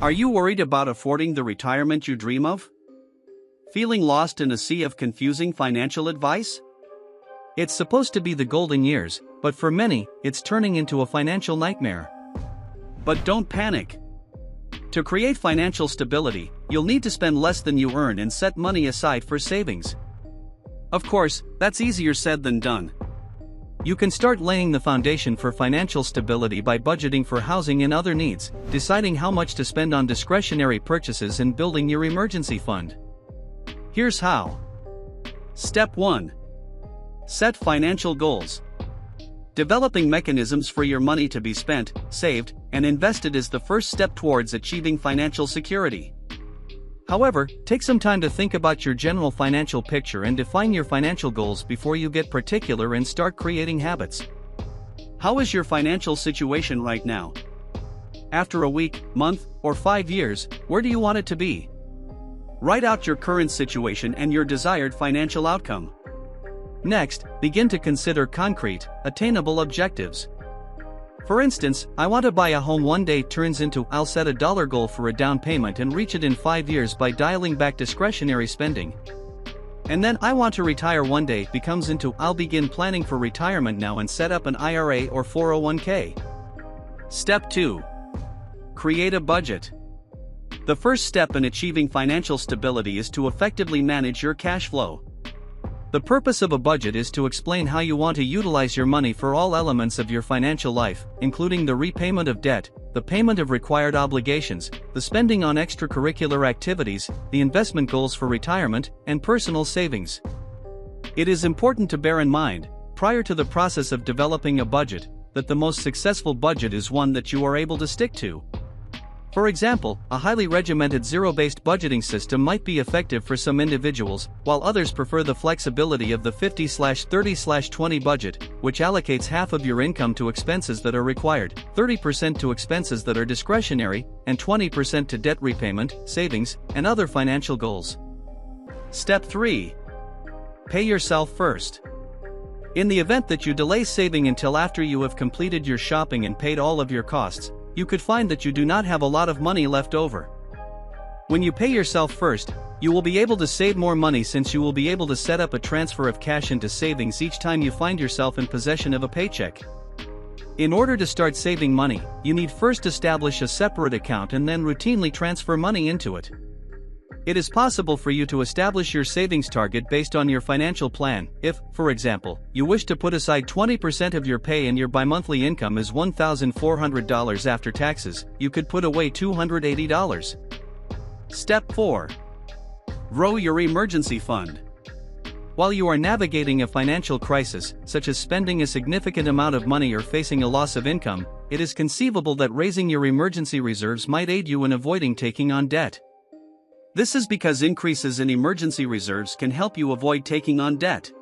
Are you worried about affording the retirement you dream of? Feeling lost in a sea of confusing financial advice? It's supposed to be the golden years, but for many, it's turning into a financial nightmare. But don't panic. To create financial stability, you'll need to spend less than you earn and set money aside for savings. Of course, that's easier said than done. You can start laying the foundation for financial stability by budgeting for housing and other needs, deciding how much to spend on discretionary purchases, and building your emergency fund. Here's how. Step 1. Set financial goals. Developing mechanisms for your money to be spent, saved, and invested is the first step towards achieving financial security. However, take some time to think about your general financial picture and define your financial goals before you get particular and start creating habits. How is your financial situation right now? After a week, month, or 5 years, where do you want it to be? Write out your current situation and your desired financial outcome. Next, begin to consider concrete, attainable objectives. For instance, I want to buy a home one day turns into I'll set a dollar goal for a down payment and reach it in 5 years by dialing back discretionary spending. And then I want to retire one day becomes into I'll begin planning for retirement now and set up an IRA or 401k. Step 2. Create a budget. The first step in achieving financial stability is to effectively manage your cash flow. The purpose of a budget is to explain how you want to utilize your money for all elements of your financial life, including the repayment of debt, the payment of required obligations, the spending on extracurricular activities, the investment goals for retirement, and personal savings. It is important to bear in mind, prior to the process of developing a budget, that the most successful budget is one that you are able to stick to. For example, a highly regimented zero-based budgeting system might be effective for some individuals, while others prefer the flexibility of the 50/30/20 budget, which allocates half of your income to expenses that are required, 30% to expenses that are discretionary, and 20% to debt repayment, savings, and other financial goals. Step 3. Pay yourself first. In the event that you delay saving until after you have completed your shopping and paid all of your costs, you could find that you do not have a lot of money left over. When you pay yourself first, you will be able to save more money since you will be able to set up a transfer of cash into savings each time you find yourself in possession of a paycheck. In order to start saving money, you need first establish a separate account and then routinely transfer money into it. It is possible for you to establish your savings target based on your financial plan. If, for example, you wish to put aside 20% of your pay and your bimonthly income is $1,400 after taxes, you could put away $280. Step 4. Grow your emergency fund. While you are navigating a financial crisis, such as spending a significant amount of money or facing a loss of income, it is conceivable that raising your emergency reserves might aid you in avoiding taking on debt. This is because increases in emergency reserves can help you avoid taking on debt.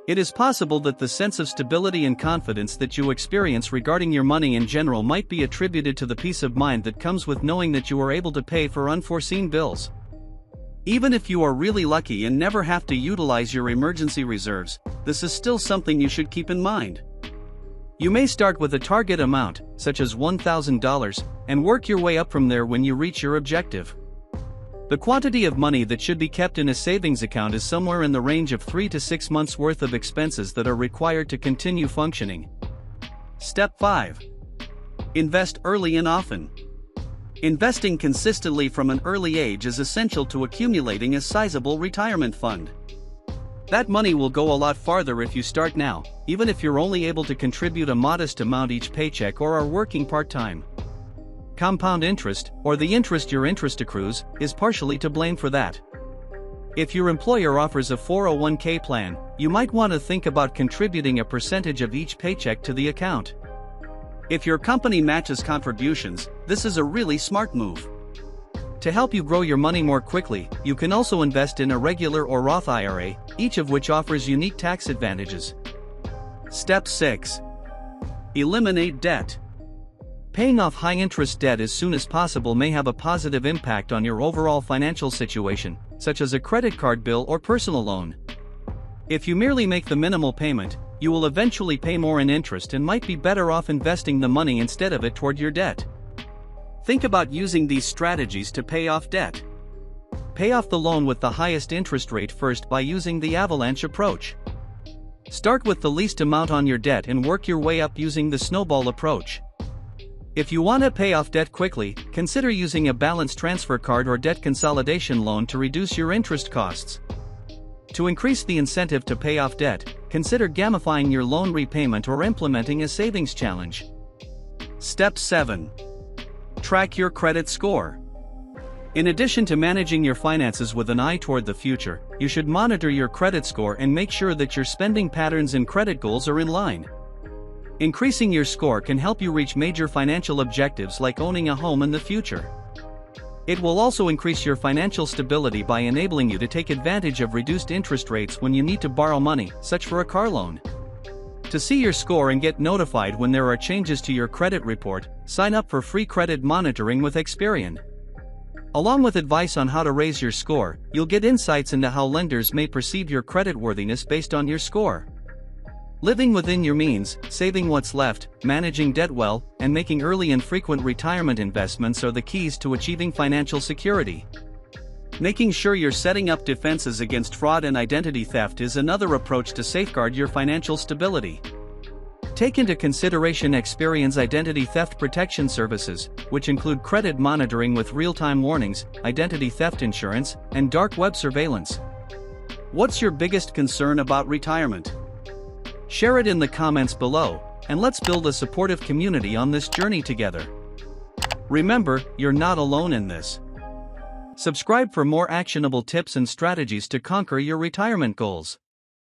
It is possible that the sense of stability and confidence that you experience regarding your money in general might be attributed to the peace of mind that comes with knowing that you are able to pay for unforeseen bills. Even if you are really lucky and never have to utilize your emergency reserves, this is still something you should keep in mind. You may start with a target amount, such as $1,000, and work your way up from there when you reach your objective. The quantity of money that should be kept in a savings account is somewhere in the range of 3 to 6 months worth of expenses that are required to continue functioning. Step 5. Invest early and often. Investing consistently from an early age is essential to accumulating a sizable retirement fund. That money will go a lot farther if you start now, even if you're only able to contribute a modest amount each paycheck or are working part-time. Compound interest, or the interest your interest accrues, is partially to blame for that. If your employer offers a 401k plan, you might want to think about contributing a percentage of each paycheck to the account. If your company matches contributions, this is a really smart move. To help you grow your money more quickly, you can also invest in a regular or Roth IRA, each of which offers unique tax advantages. Step 6. Eliminate debt. Paying off high-interest debt as soon as possible may have a positive impact on your overall financial situation, such as a credit card bill or personal loan. If you merely make the minimal payment, you will eventually pay more in interest and might be better off investing the money instead of it toward your debt. Think about using these strategies to pay off debt. Pay off the loan with the highest interest rate first by using the avalanche approach. Start with the least amount on your debt and work your way up using the snowball approach. If you want to pay off debt quickly, consider using a balance transfer card or debt consolidation loan to reduce your interest costs. To increase the incentive to pay off debt, consider gamifying your loan repayment or implementing a savings challenge. Step 7. Track your credit score. In addition to managing your finances with an eye toward the future, you should monitor your credit score and make sure that your spending patterns and credit goals are in line. Increasing your score can help you reach major financial objectives like owning a home in the future. It will also increase your financial stability by enabling you to take advantage of reduced interest rates when you need to borrow money, such for a car loan. To see your score and get notified when there are changes to your credit report, sign up for free credit monitoring with Experian. Along with advice on how to raise your score, you'll get insights into how lenders may perceive your creditworthiness based on your score. Living within your means, saving what's left, managing debt well, and making early and frequent retirement investments are the keys to achieving financial security. Making sure you're setting up defenses against fraud and identity theft is another approach to safeguard your financial stability. Take into consideration Experian's identity theft protection services, which include credit monitoring with real-time warnings, identity theft insurance, and dark web surveillance. What's your biggest concern about retirement? Share it in the comments below, and let's build a supportive community on this journey together. Remember, you're not alone in this. Subscribe for more actionable tips and strategies to conquer your retirement goals.